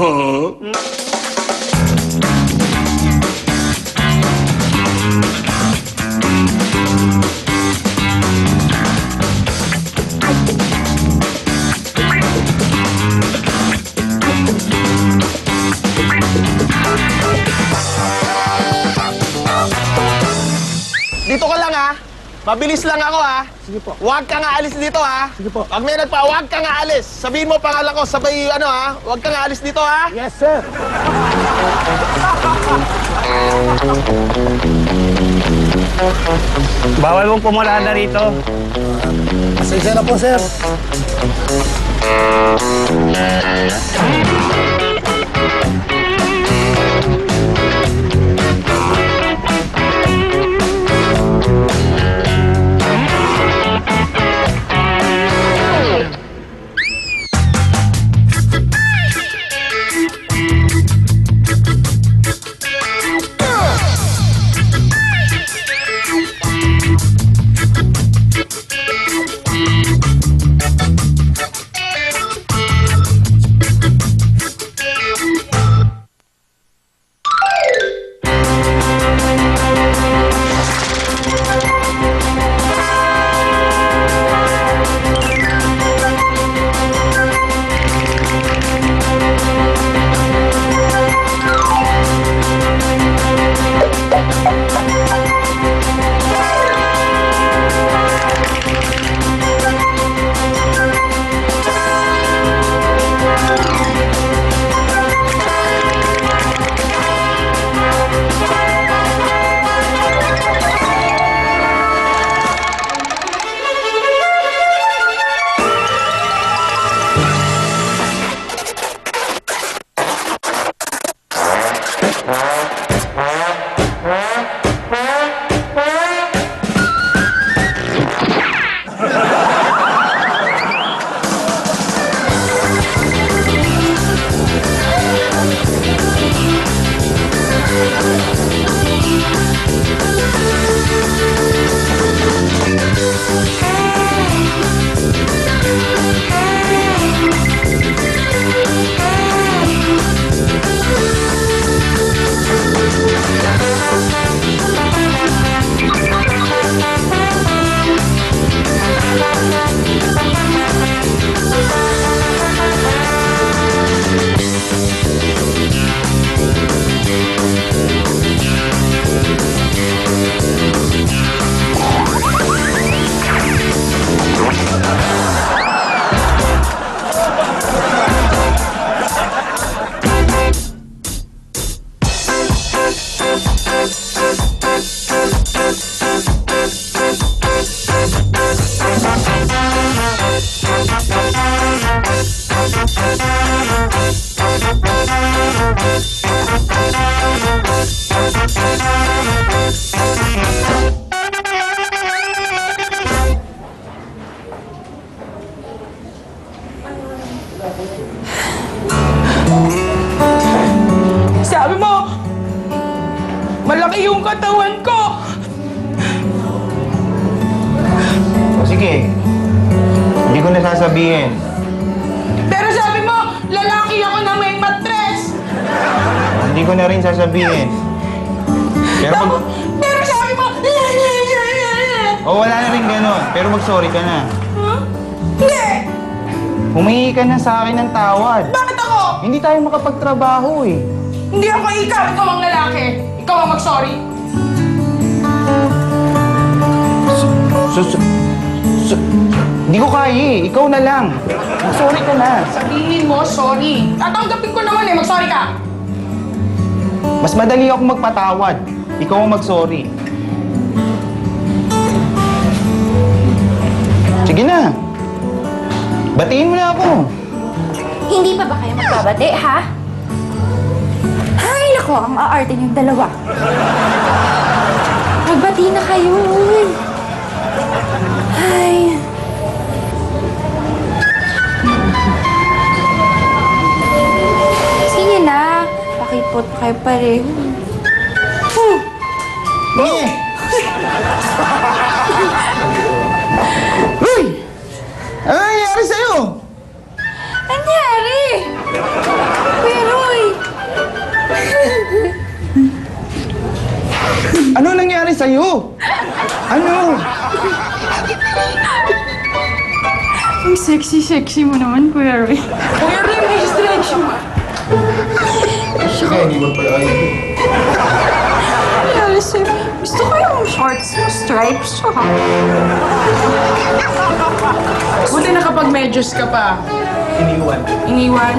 Dito ka lang, ha? Mabilis lang ako, ha? Sige po. Huwag ka nga alis dito, ha? Sige po. Pag may huwag ka nga alis. Sabihin mo pangalan ko, sabay, ha? Huwag ka nga alis dito, ha? Yes, sir. Bawal mong pumulada rito. Pasensya na po, sir. Sabi mo, malaki yung katawan ko. O sige, hindi ko na sasabihin. Pero sabi mo, lalaki ako na may matres. Hindi ko na rin sasabihin. Pero sabi mo, O wala na rin ganon, pero mag-sorry ka na. huh? Hindi! Humingi ka na sa akin ng tawad. Bakit ako? Hindi tayo makapagtrabaho eh. Hindi ako ikaw ang lalaki. Ikaw ang mag-sorry. Hindi ko kaya eh. Ikaw na lang. Mag-sorry ka na. Sabihin mo, sorry. Tatanggapin ko naman eh, mag-sorry ka. Mas madali ako magpatawad. Ikaw ang mag-sorry. Sige na. Batiin mo na ako. Hindi pa ba kayo magbabate, ha? Ay, nako, ang aarte niyong dalawa. Magbati na kayo. Ay. Sige na. Pakipot kayo pareho. Sige. Uy! Ano nangyari sa'yo? Nangyari? Pero, nangyari sa'yo? Ano? Ang sexy-sexy mo naman, Kuya Ray. Kuya Ray, may stretch mo. Sige, hindi mo pa yun. Alice, gusto ko yung shorts mo, stripes, tsaka. Buti nakapag-medyos ka pa. Iniwan. Iniwan?